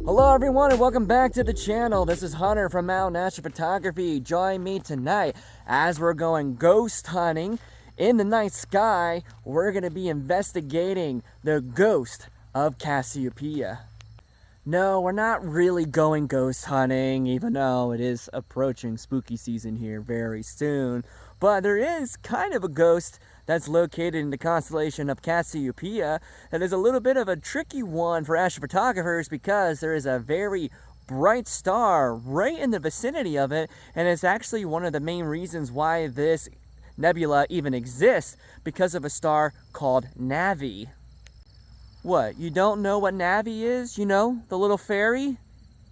Hello everyone and welcome back to the channel. This is Hunter from Outtenastrophotography. Join me tonight as we're going ghost hunting in the night sky. We're going to be investigating the Ghost of Cassiopeia. No, we're not really going ghost hunting, even though it is approaching spooky season here very soon. But there is kind of a ghost that's located in the constellation of Cassiopeia that is a little bit of a tricky one for astrophotographers because there is a very bright star right in the vicinity of it, and it's actually one of the main reasons why this nebula even exists, because of a star called Navi. What, you don't know what Navi is? You know, the little fairy?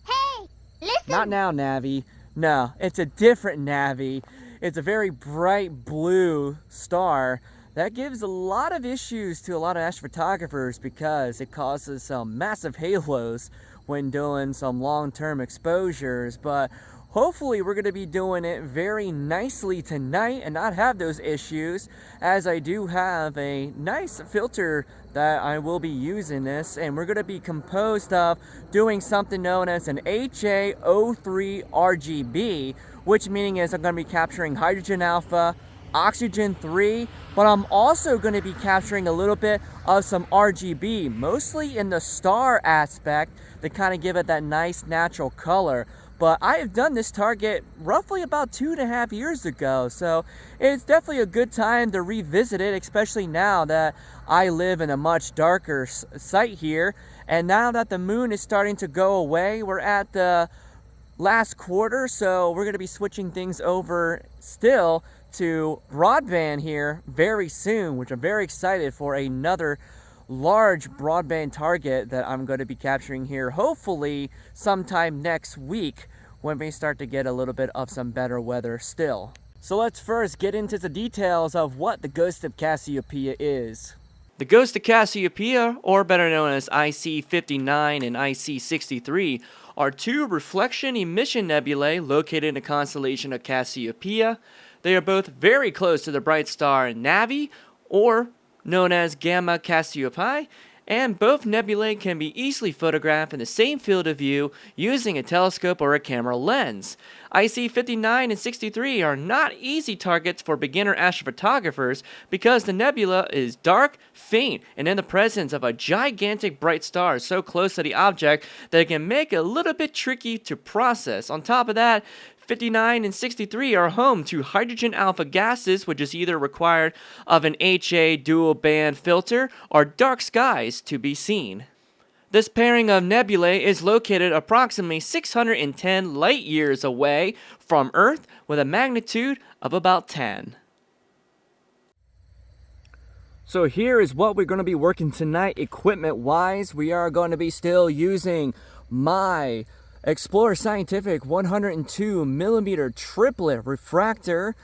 Hey, listen! Not now, Navi. No, it's a different Navi. It's a very bright blue star that gives a lot of issues to a lot of astrophotographers because it causes some massive halos when doing some long-term exposures. But hopefully we're going to be doing it very nicely tonight and not have those issues, as I do have a nice filter that I will be using this, and we're going to be composed of doing something known as an HaOiiiRGB, which meaning is I'm going to be capturing hydrogen alpha, oxygen 3, but I'm also going to be capturing a little bit of some RGB, mostly in the star aspect, to kind of give it that nice natural color. But I have done this target roughly about 2.5 years ago, so it's definitely a good time to revisit it, especially now that I live in a much darker site here. And now that the moon is starting to go away, we're at the last quarter, so we're going to be switching things over still to broadband here very soon, which I'm very excited for. Another large broadband target that I'm going to be capturing here hopefully sometime next week when we start to get a little bit of some better weather still. So let's first get into the details of what the Ghost of Cassiopeia is. The Ghost of Cassiopeia, or better known as IC59 and IC63, are two reflection-emission nebulae located in the constellation of Cassiopeia. They are both very close to the bright star Navi, or known as Gamma Cassiopeiae, and both nebulae can be easily photographed in the same field of view using a telescope or a camera lens. IC59 and 63 are not easy targets for beginner astrophotographers because the nebula is dark, faint, and in the presence of a gigantic bright star so close to the object that it can make it a little bit tricky to process. On top of that, 59 and 63 are home to hydrogen alpha gases, which is either required of an HA dual band filter or dark skies to be seen. This pairing of nebulae is located approximately 610 light years away from Earth with a magnitude of about 10. So here is what we're going to be working tonight equipment wise. We are going to be still using my Explorer Scientific 102mm triplet refractor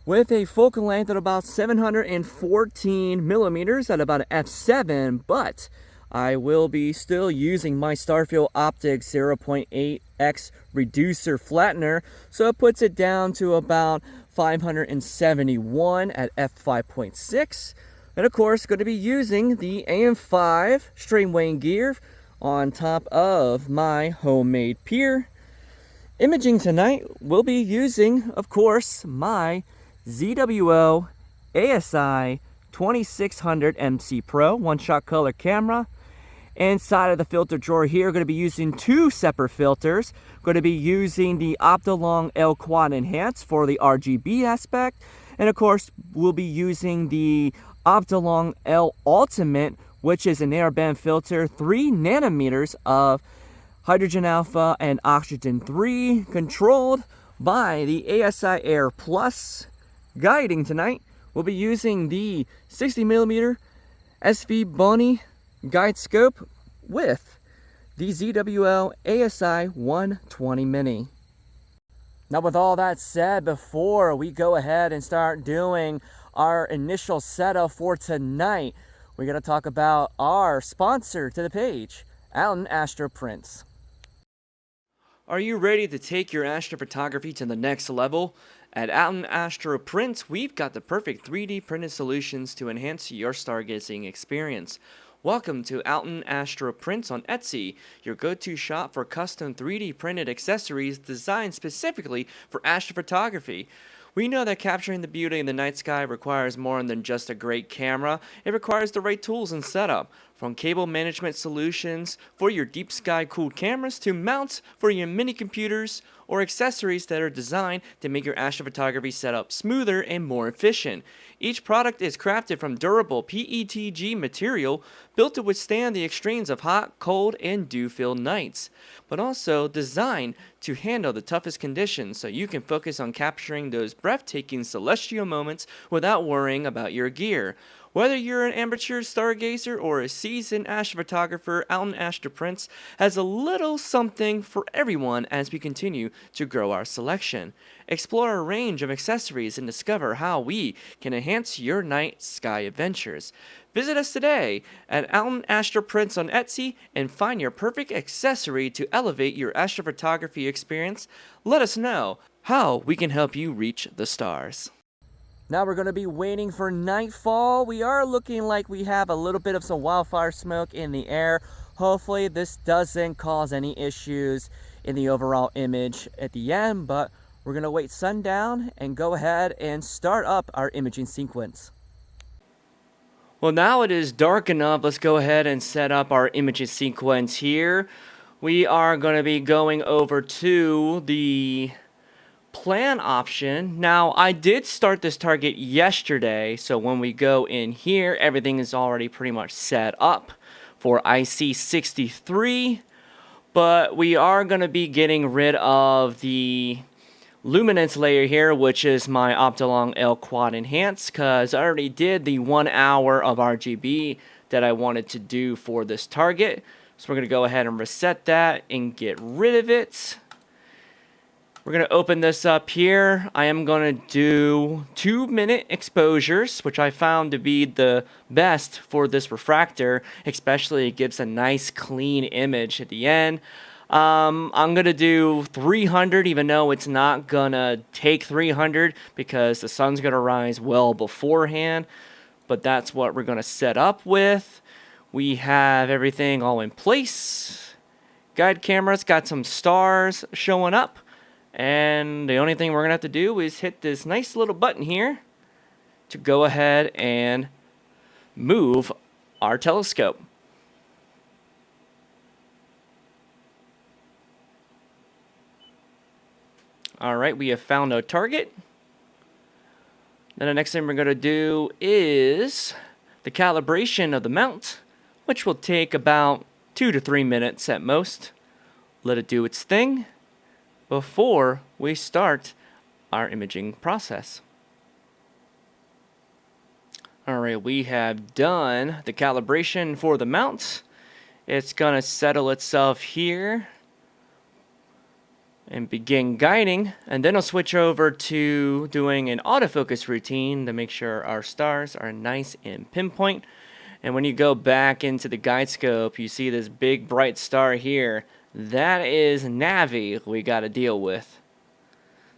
with a focal length at about 714mm at about an f7, but I will be still using my Starfield Optics 0.8x reducer flattener, so it puts it down to about 571 at f5.6. And of course, going to be using the AM5 strain weighing gear on top of my homemade pier. Imaging tonight, we'll be using, of course, my ZWO ASI 2600 MC Pro one-shot color camera. Inside of the filter drawer here, going to be using two separate filters. Going to be using the Optolong L Quad Enhance for the RGB aspect. And of course, we'll be using the Optolong L Ultimate, which is an airband filter, 3 nanometers of hydrogen alpha and oxygen 3, controlled by the ASI Air Plus. Guiding tonight, we'll be using the 60mm SV Boni guide scope with the ZWL ASI 120 Mini. Now, with all that said, before we go ahead and start doing our initial setup for tonight, we're going to talk about our sponsor to the page, Outten Astro Prints. Are you ready to take your astrophotography to the next level? At Outten Astro Prints, we've got the perfect 3D printed solutions to enhance your stargazing experience. Welcome to Outten Astro Prints on Etsy, your go-to shop for custom 3D printed accessories designed specifically for astrophotography. We know that capturing the beauty in the night sky requires more than just a great camera. It requires the right tools and setup, from cable management solutions for your deep sky cooled cameras to mounts for your mini computers or accessories that are designed to make your astrophotography setup smoother and more efficient. Each product is crafted from durable PETG material built to withstand the extremes of hot, cold, and dew-filled nights, but also designed to handle the toughest conditions so you can focus on capturing those breathtaking celestial moments without worrying about your gear. Whether you're an amateur stargazer or a seasoned astrophotographer, Outten Astro Prints has a little something for everyone as we continue to grow our selection. Explore a range of accessories and discover how we can enhance your night sky adventures. Visit us today at Outten Astro Prints on Etsy and find your perfect accessory to elevate your astrophotography experience. Let us know how we can help you reach the stars. Now we're going to be waiting for nightfall. We are looking like we have a little bit of some wildfire smoke in the air. Hopefully this doesn't cause any issues in the overall image at the end, but we're going to wait sundown and go ahead and start up our imaging sequence. Well, now it is dark enough. Let's go ahead and set up our imaging sequence here. We are going to be going over to the plan option. Now, I did start this target yesterday, so when we go in here, everything is already pretty much set up for IC63, but we are going to be getting rid of the luminance layer here, which is my Optilong L Quad Enhance, because I already did the 1 hour of RGB that I wanted to do for this target. So we're going to go ahead and reset that and get rid of it. We're going to open this up here. I am going to do 2-minute exposures, which I found to be the best for this refractor, especially it gives a nice clean image at the end. I'm going to do 300, even though it's not going to take 300 because the sun's going to rise well beforehand. But that's what we're going to set up with. We have everything all in place. Guide camera's got some stars showing up. And the only thing we're going to have to do is hit this nice little button here to go ahead and move our telescope. Alright, we have found our target. Then the next thing we're going to do is the calibration of the mount, which will take about 2 to 3 minutes at most. Let it do its thing before we start our imaging process. Alright, we have done the calibration for the mount. It's going to settle itself here and begin guiding, and then I'll switch over to doing an autofocus routine to make sure our stars are nice and pinpoint. And when you go back into the guide scope, you see this big bright star here. That is Navi we got to deal with.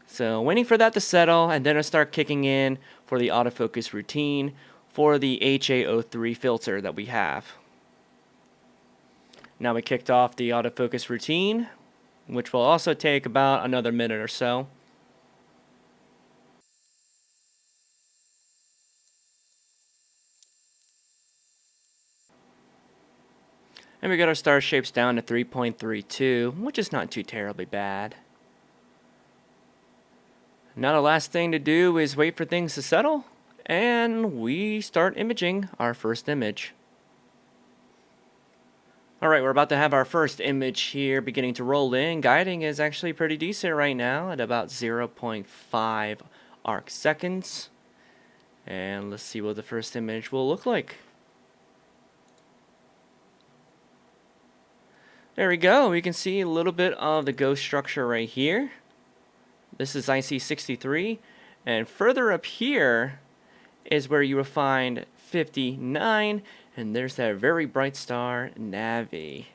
So waiting for that to settle, and then I'll start kicking in for the autofocus routine for the HaOiiRGB filter that we have. Now we kicked off the autofocus routine, which will also take about another minute or so. And we got our star shapes down to 3.32, which is not too terribly bad. Now the last thing to do is wait for things to settle, and we start imaging our first image. Alright, we're about to have our first image here beginning to roll in. Guiding is actually pretty decent right now at about 0.5 arc seconds. And let's see what the first image will look like. There we go. We can see a little bit of the ghost structure right here. this is IC63, and further up here is where you will find 59, and there's that very bright star Navi.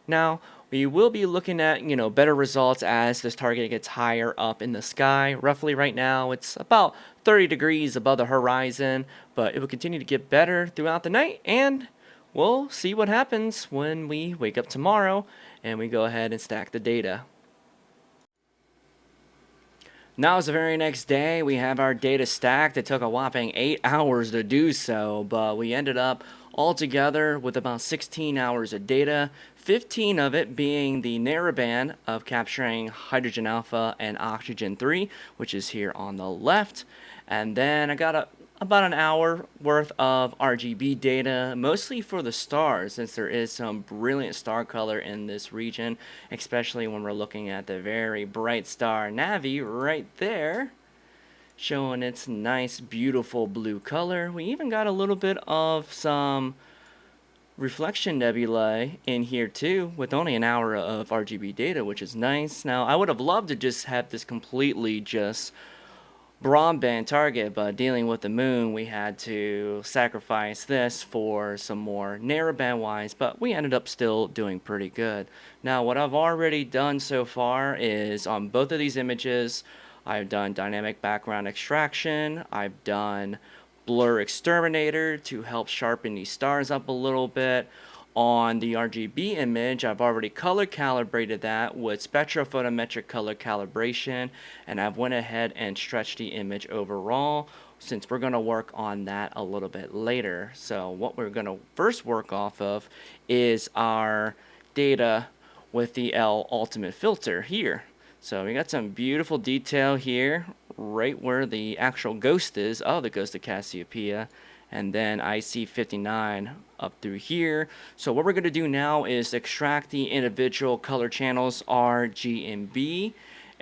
Now, we will be looking at, better results as this target gets higher up in the sky. Roughly right now, it's about 30 degrees above the horizon, but it will continue to get better throughout the night, and we'll see what happens when we wake up tomorrow and we go ahead and stack the data. Now it's the very next day. We have our data stacked. It took a whopping 8 hours to do so, but we ended up altogether with about 16 hours of data, 15 of it being the narrowband of capturing hydrogen alpha and oxygen 3, which is here on the left. And then I got about an hour worth of RGB data, mostly for the stars, since there is some brilliant star color in this region, especially when we're looking at the very bright star Navi right there, showing its nice, beautiful blue color. We even got a little bit of some reflection nebulae in here too, with only an hour of RGB data, which is nice. Now, I would have loved to just have this completely just broadband target, but dealing with the moon, we had to sacrifice this for some more narrowband wise, but we ended up still doing pretty good. Now, what I've already done so far is on both of these images, I've done dynamic background extraction, I've done blur exterminator to help sharpen these stars up a little bit. On the RGB image, I've already color calibrated that with spectrophotometric color calibration, and I've went ahead and stretched the image overall, since we're going to work on that a little bit later. So what we're going to first work off of is our data with the L ultimate filter here. So we got some beautiful detail here, right where the actual ghost is of the Ghost of Cassiopeia, and then IC59 up through here. So what we're going to do now is extract the individual color channels R, G, and B,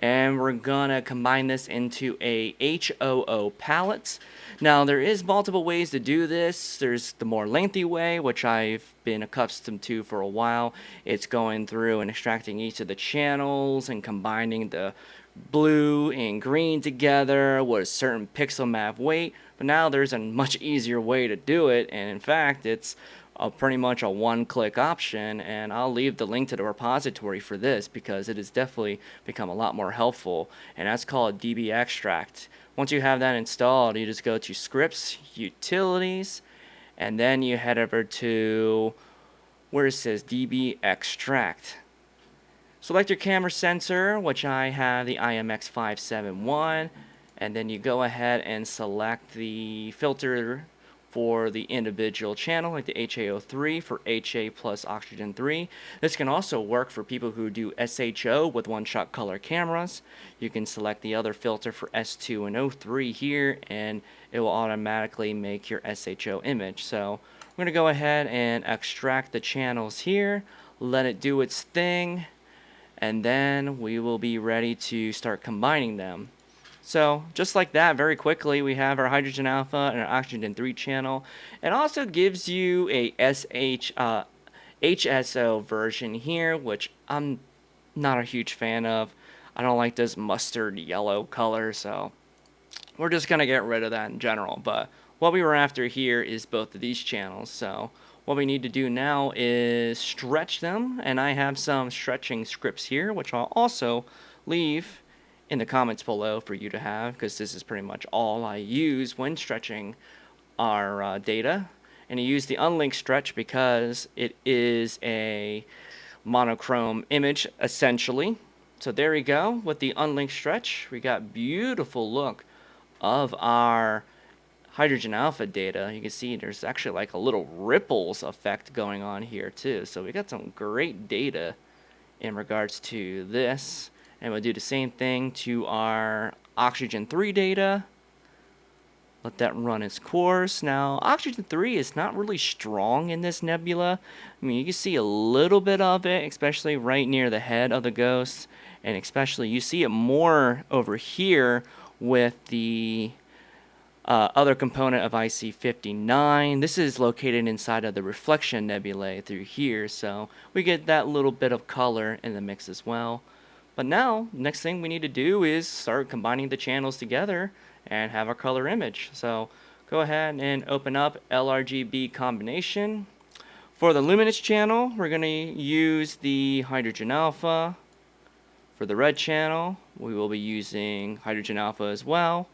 and we're going to combine this into a HOO palette. Now, there is multiple ways to do this. There's the more lengthy way, which I've been accustomed to for a while. It's going through and extracting each of the channels and combining the blue and green together with a certain pixel map weight. But now there's a much easier way to do it, and in fact, it's pretty much a one-click option, and I'll leave the link to the repository for this because it has definitely become a lot more helpful, and that's called DB Extract. Once you have that installed, you just go to Scripts, Utilities, and then you head over to where it says DB Extract. Select your camera sensor, which I have the IMX571, and then you go ahead and select the filter for the individual channel, like the HAO3 for HA plus oxygen 3. This can also work for people who do SHO with one-shot color cameras. You can select the other filter for S2 and O3 here, and it will automatically make your SHO image. So we're going to go ahead and extract the channels here, let it do its thing, and then we will be ready to start combining them. So just like that, very quickly, we have our hydrogen alpha and our oxygen 3 channel. It also gives you a HSO version here, which I'm not a huge fan of. I don't like this mustard yellow color, so we're just going to get rid of that in general. But what we were after here is both of these channels. So what we need to do now is stretch them, and I have some stretching scripts here, which I'll also leave in the comments below for you to have, because this is pretty much all I use when stretching our data. And I use the unlinked stretch because it is a monochrome image essentially. So there we go with the unlinked stretch. We got beautiful look of our hydrogen alpha data. You can see there's actually like a little ripples effect going on here too. So we got some great data in regards to this. And we'll do the same thing to our oxygen 3 data. Let that run its course. Now, oxygen 3 is not really strong in this nebula. I mean, you can see a little bit of it, especially right near the head of the ghost. And especially, you see it more over here with the other component of IC59. This is located inside of the reflection nebulae through here. So we get that little bit of color in the mix as well. But now, next thing we need to do is start combining the channels together and have our color image. So go ahead and open up LRGB combination. For the luminance channel, we're going to use the hydrogen alpha. For the red channel, we will be using hydrogen alpha as well.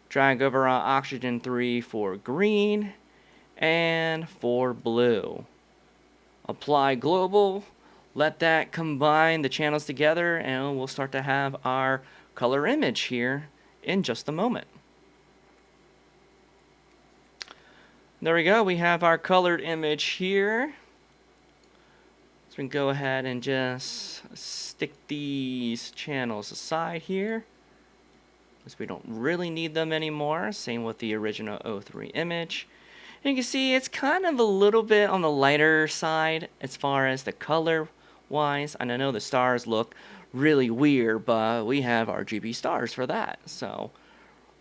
Drag over oxygen 3 for green and for blue. Apply global. Let that combine the channels together and we'll start to have our color image here in just a moment. There we go. We have our colored image here. So we can go ahead and just stick these channels aside here, because we don't really need them anymore. Same with the original 03 image. And you can see it's kind of a little bit on the lighter side as far as the color wise. And I know the stars look really weird, but we have RGB stars for that. So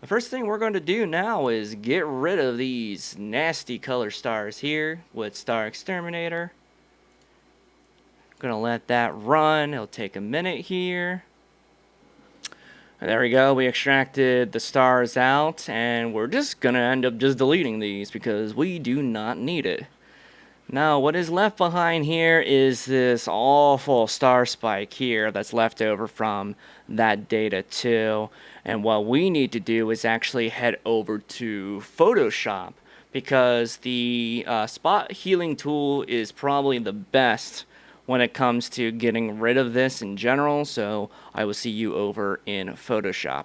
the first thing we're going to do now is get rid of these nasty color stars here with Star Exterminator. Gonna let that run. It'll take a minute here. And there we go. We extracted the stars out, and we're just gonna end up just deleting these because we do not need it. Now, what is left behind here is this awful star spike here that's left over from that data too. And what we need to do is actually head over to Photoshop, because the spot healing tool is probably the best when it comes to getting rid of this in general. So I will see you over in Photoshop.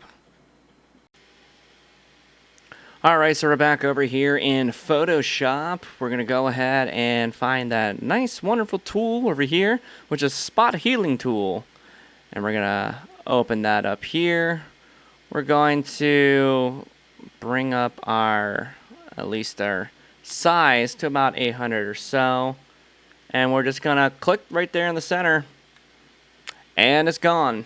Alright, so we're back over here in Photoshop. We're going to go ahead and find that nice, wonderful tool over here, which is Spot Healing Tool. And we're going to open that up here. We're going to bring up our, at least our size to about 800 or so. And we're just going to click right there in the center. And it's gone.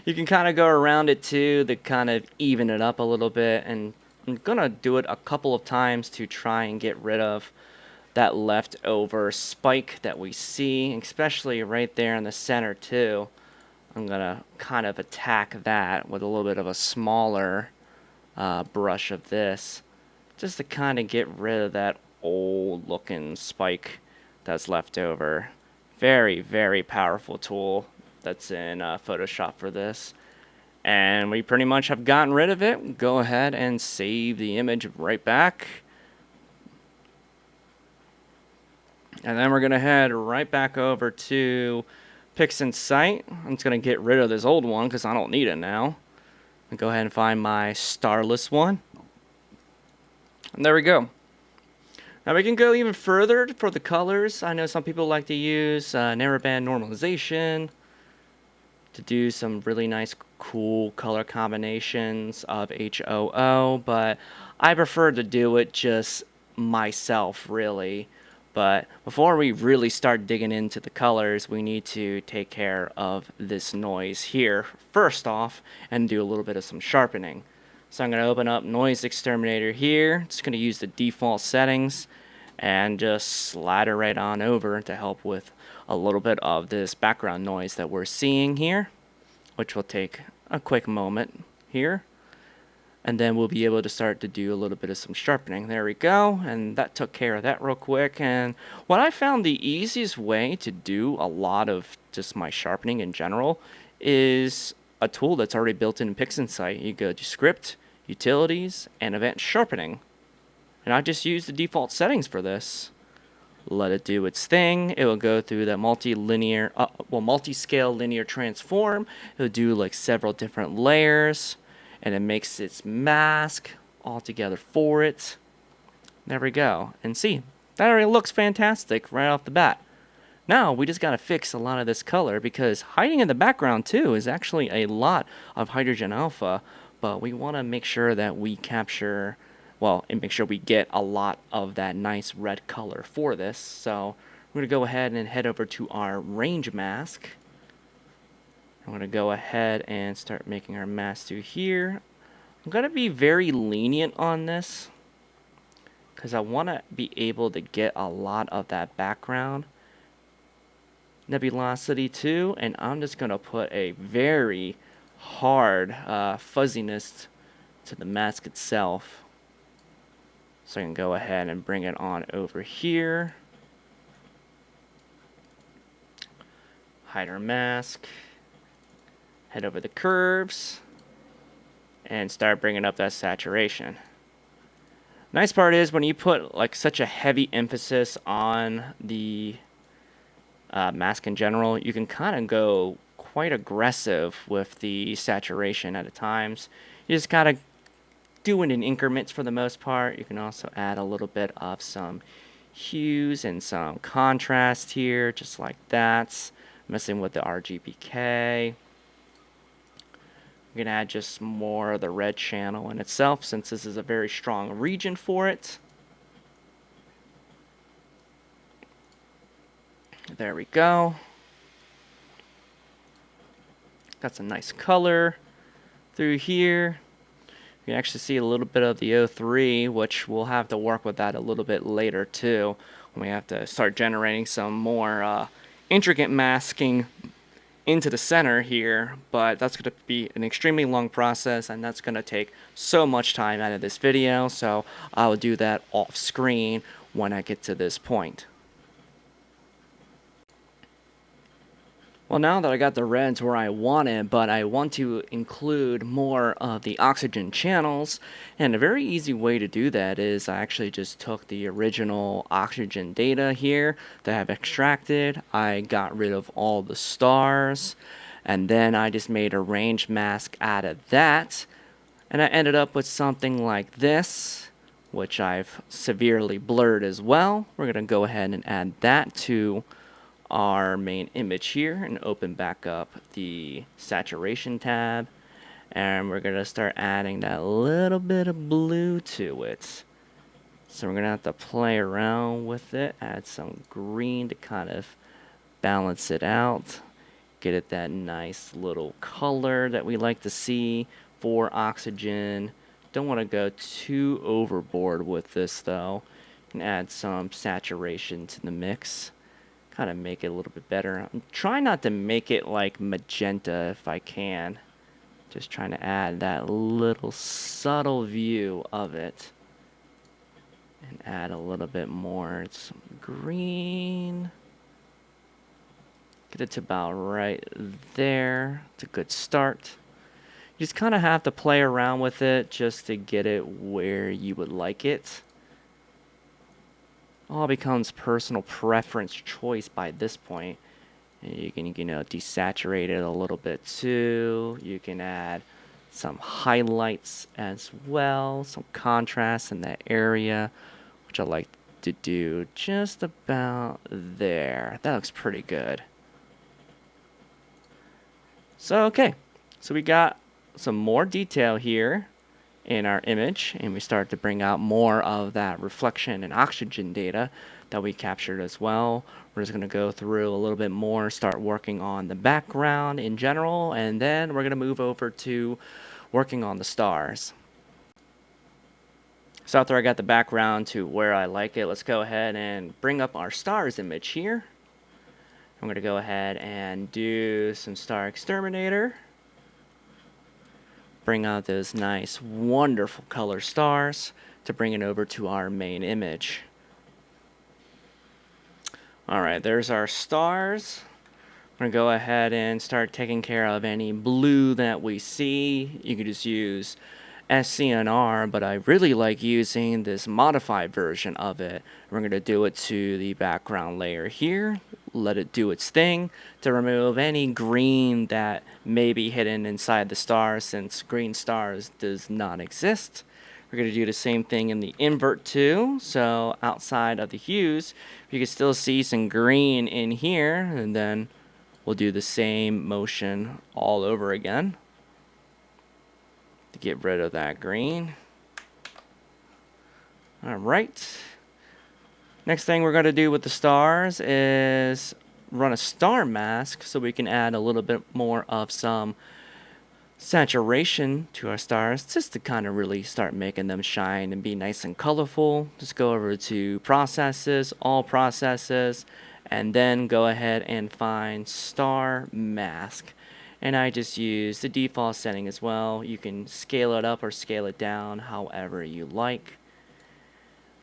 You can kind of go around it too to kind of even it up a little bit. And I'm going to do it a couple of times to try and get rid of that leftover spike that we see, especially right there in the center too. I'm going to kind of attack that with a little bit of a smaller brush of this, just to kind of get rid of that old looking spike that's left over. Very, very powerful tool that's in Photoshop for this. And we pretty much have gotten rid of it. Go ahead and save the image right back. And then we're going to head right back over to Pixinsight. I'm just going to get rid of this old one because I don't need it now. And go ahead and find my starless one. And there we go. Now we can go even further for the colors. I know some people like to use narrowband normalization to do some really nice, cool color combinations of HOO, but I prefer to do it just myself, really. But before we really start digging into the colors, we need to take care of this noise here first off and do a little bit of some sharpening. So I'm going to open up Noise Exterminator here. Just going to use the default settings and just slider right on over to help with a little bit of this background noise that we're seeing here, which will take a quick moment here. And then we'll be able to start to do a little bit of some sharpening. There we go, and that took care of that real quick. And what I found the easiest way to do a lot of just my sharpening in general is a tool that's already built in Pixinsight. You go to Script, Utilities, and Event Sharpening. And I just use the default settings for this. Let it do its thing. It will go through the multi-scale linear transform. It'll do like several different layers, and it makes its mask all together for it. There we go. And see, that already looks fantastic right off the bat. Now we just got to fix a lot of this color, because hiding in the background too is actually a lot of hydrogen alpha, but we want to make sure that we capture, well, and make sure we get a lot of that nice red color for this. So we're going to go ahead and head over to our range mask. I'm going to go ahead and start making our mask through here. I'm going to be very lenient on this because I want to be able to get a lot of that background. nebulosity too, and I'm just going to put a very hard fuzziness to the mask itself. So I can go ahead and bring it on over here. Hide our mask. Head over the curves. And start bringing up that saturation. Nice part is when you put like such a heavy emphasis on the mask in general, you can kind of go quite aggressive with the saturation at times. You just gotta do it in increments for the most part. You can also add a little bit of some hues and some contrast here, just like that. Messing with the RGBK. We're going to add just more of the red channel in itself, since this is a very strong region for it. There we go. Got some nice color through here. You can actually see a little bit of the O3, which we'll have to work with that a little bit later too, when we have to start generating some more intricate masking into the center here, but that's going to be an extremely long process, and that's going to take so much time out of this video, so I'll do that off screen when I get to this point. Well, now that I got the reds where I want it, but I want to include more of the oxygen channels, and a very easy way to do that is I actually just took the original oxygen data here that I've extracted. I got rid of all the stars, and then I just made a range mask out of that, and I ended up with something like this, which I've severely blurred as well. We're going to go ahead and add that to our main image here and open back up the saturation tab, and we're going to start adding that little bit of blue to it. So we're going to have to play around with it, add some green to kind of balance it out, get it that nice little color that we like to see for oxygen. Don't want to go too overboard with this though. You can add some saturation to the mix, kind of make it a little bit better. I'm trying not to make it like magenta if I can. Just trying to add that little subtle view of it. And add a little bit more. Some green. Get it to about right there. It's a good start. You just kind of have to play around with it just to get it where you would like it. All becomes personal preference choice by this point. You can, desaturate it a little bit too. You can add some highlights as well, some contrast in that area, which I like to do just about there. That looks pretty good. So, okay. So we got some more detail here in our image, and we start to bring out more of that reflection and oxygen data that we captured as well. We're just going to go through a little bit more, start working on the background in general, and then we're going to move over to working on the stars. So after I got the background to where I like it, let's go ahead and bring up our stars image here. I'm going to go ahead and do some star exterminator. Bring out those nice, wonderful color stars to bring it over to our main image. Alright, there's our stars. We're going to go ahead and start taking care of any blue that we see. You can just use SCNR, but I really like using this modified version of it. We're going to do it to the background layer here, let it do its thing to remove any green that may be hidden inside the stars, since green stars does not exist. We're going to do the same thing in the invert too, so outside of the hues you can still see some green in here, and then we'll do the same motion all over again to get rid of that green. Alright. Next thing we're going to do with the stars is run a star mask so we can add a little bit more of some saturation to our stars, just to kind of really start making them shine and be nice and colorful. Just go over to processes, all processes, and then go ahead and find star mask. And I just use the default setting as well. You can scale it up or scale it down however you like.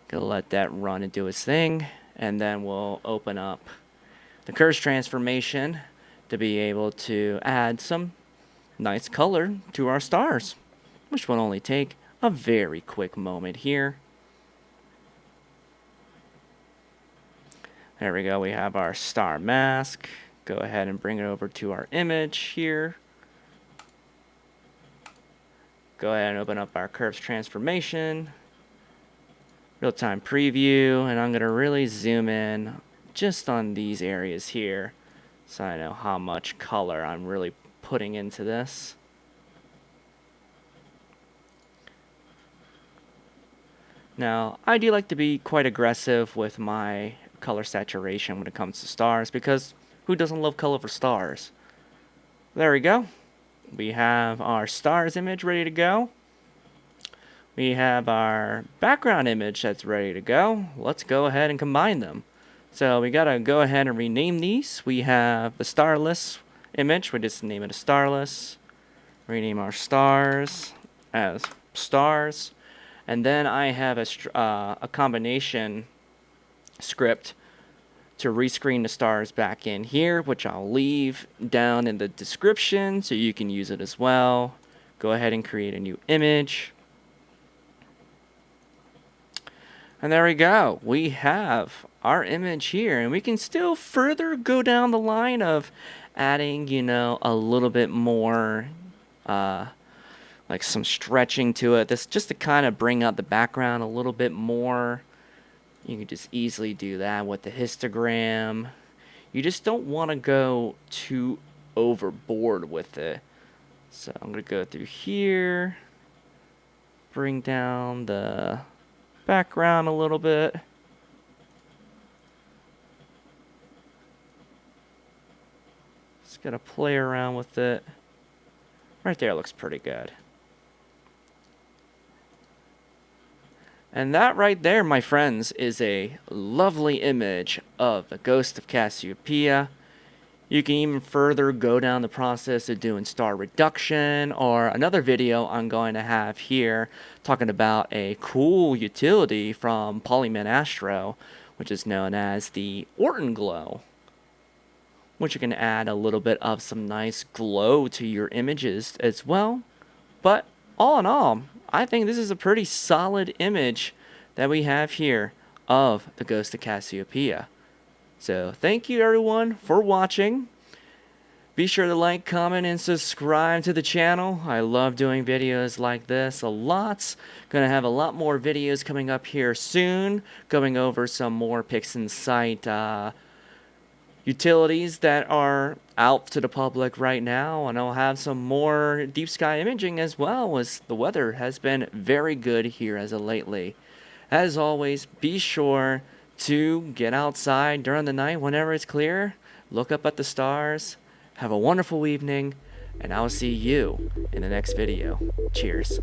Gonna let that run and do its thing, and then we'll open up the curves transformation to be able to add some nice color to our stars, which will only take a very quick moment here. There we go, we have our star mask. Go ahead and bring it over to our image here. Go ahead and open up our curves transformation, real-time preview, and I'm gonna really zoom in just on these areas here so I know how much color I'm really putting into this. Now, I do like to be quite aggressive with my color saturation when it comes to stars, because who doesn't love color for stars? There we go. We have our stars image ready to go. We have our background image that's ready to go. Let's go ahead and combine them. So we gotta go ahead and rename these. We have the starless image. We just name it a starless. Rename our stars as stars. And then I have a combination script to rescreen the stars back in here, which I'll leave down in the description so you can use it as well. Go ahead and create a new image. And there we go. We have our image here, and we can still further go down the line of adding, you know, a little bit more like some stretching to it. This just to kind of bring out the background a little bit more. You can just easily do that with the histogram. You just don't want to go too overboard with it. So I'm going to go through here, bring down the background a little bit. Just got to play around with it. Right there looks pretty good. And that right there, my friends, is a lovely image of the Ghost of Cassiopeia. You can even further go down the process of doing star reduction, or another video I'm going to have here talking about a cool utility from Polyman Astro, which is known as the Outten glow, which you can add a little bit of some nice glow to your images as well. But all in all, I think this is a pretty solid image that we have here of the Ghost of Cassiopeia. So thank you everyone for watching. Be sure to like, comment, and subscribe to the channel. I love doing videos like this a lot. Gonna have a lot more videos coming up here soon, going over some more Pixinsight utilities that are out to the public right now, and I'll have some more deep sky imaging as well, as the weather has been very good here as of lately. As always, be sure to get outside during the night whenever it's clear, look up at the stars, have a wonderful evening, and I'll see you in the next video. Cheers.